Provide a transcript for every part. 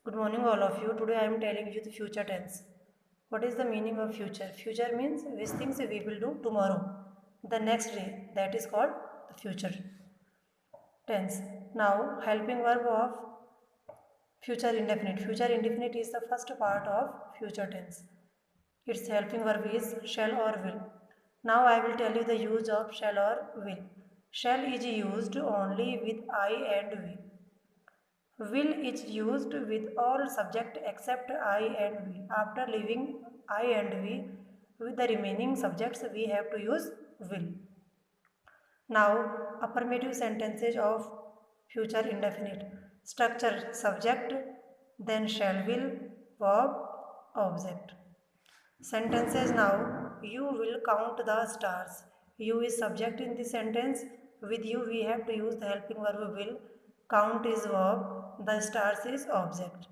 Good morning, all of you. Today I am telling you the future tense. What is the meaning of future? Future means which things we will do tomorrow, the next day. That is called the future tense. Now, helping verb of future indefinite. Future indefinite is the first part of future tense. Its helping verb is shall or will. Now I will tell you the use of shall or will. Shall is used only with I and we. Will is used with all subject except I and we. After leaving I and we, with the remaining subjects we have to use will. Now, affirmative sentences of future indefinite. Structure subject, then shall will, verb, object. Sentences now. You will count the stars. You is subject in the sentence. With you we have to use the helping verb will. Count is verb. The stars is object.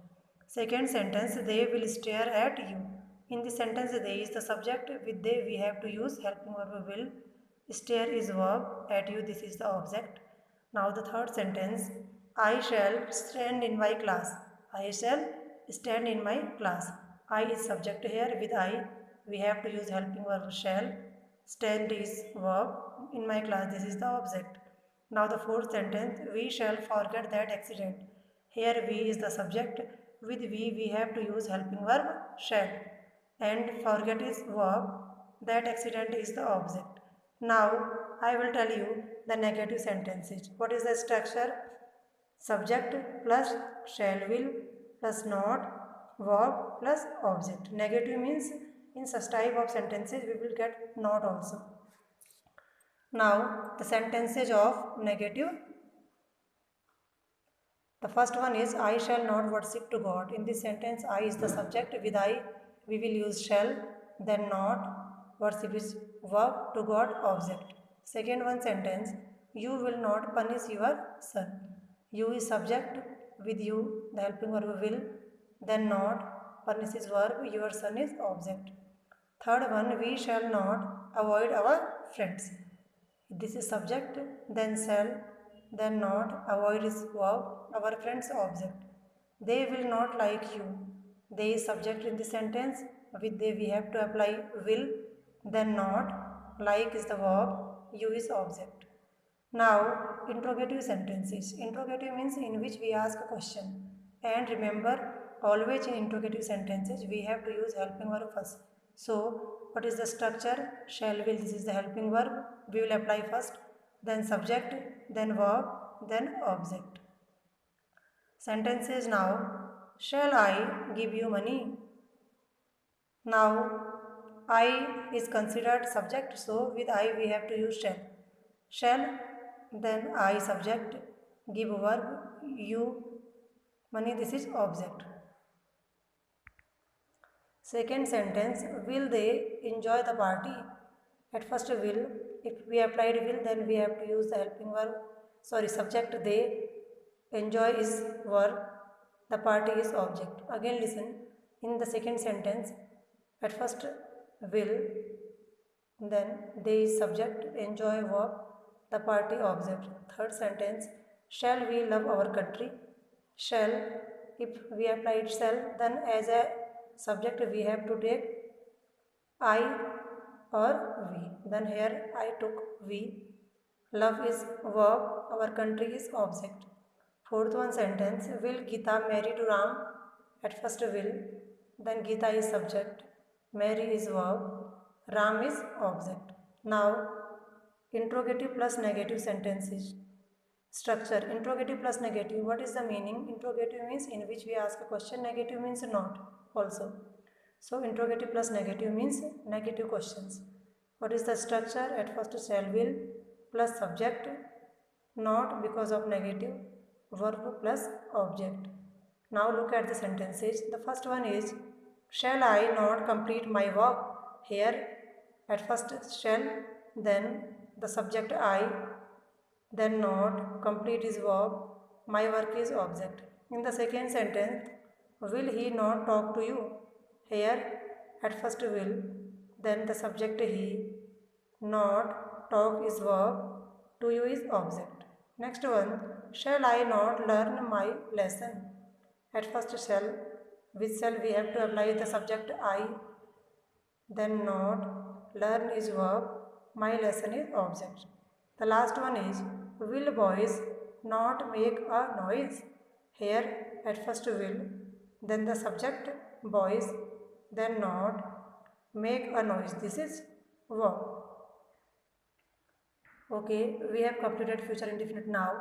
Second sentence, they will stare at you. In the sentence they is the subject. With they we have to use helping verb will. Stare is verb. At you this is the object. Now the third sentence, I shall stand in my class. I shall stand in my class. I is subject here. With I we have to use helping verb shall. Stand is verb. In my class this is the object. Now the fourth sentence, we shall forget that accident. Here we is the subject. With we have to use helping verb shall. And forget is verb. That accident is the object. Now I will tell you the negative sentences. What is the structure? Subject plus shall will plus not verb plus object. Negative means in such type of sentences we will get not also. Now the sentences of negative. The first one is I shall not worship to God. In this sentence I is the subject. With I we will use shall, then not, worship is verb, to God object. Second one sentence, you will not punish your son. You is subject. With you the helping verb will, then not, punish is verb, your son is object. Third one, we shall not avoid our friends. This is subject, then shall, then not, avoid is verb, our friends object. They will not like you. They is subject in the sentence. With they we have to apply will, then not, like is the verb, you is object. Now, interrogative sentences. Interrogative means in which we ask a question. And remember, always in interrogative sentences, we have to use helping verb first. So, what is the structure? Shall will, this is the helping verb. We will apply first, then subject, then verb, then object. Sentences now. Shall I give you money? Now, I is considered subject, so with I we have to use shall. Shall, then I subject, give verb, you, money, this is object. Second sentence, will they enjoy the party? At first will, if we applied will, then we have to use the helping verb, subject they, enjoy is verb, the party is object. Again listen, in the second sentence, at first will, then they is subject, enjoy verb, the party object. Third sentence, shall we love our country? Shall, if we applied shall, then as a subject we have to take I or we. Then here I took we. Love is verb, our country is object. Fourth one sentence, will Gita marry to Ram? At first will, then Gita is subject, marry is verb, Ram is object. Now, interrogative plus negative sentences. Structure, interrogative plus negative. What is the meaning? Interrogative means in which we ask a question, negative means not also. So, interrogative plus negative means negative questions. What is the structure? At first shall will plus subject, not because of negative, verb plus object. Now look at the sentences. The first one is, shall I not complete my work? Here at first shall, then the subject I, then not, complete is verb, my work is object. In the second sentence, will he not talk to you? Here at first will, then the subject he, not, talk is verb, to you is object. Next one, shall I not learn my lesson? At first shall, with shall we have to apply the subject I, then not, learn is verb, my lesson is object. The last one is, will boys not make a noise? Here at first will, then the subject boys, then not, make a noise. This is verb. Okay, we have completed future indefinite now.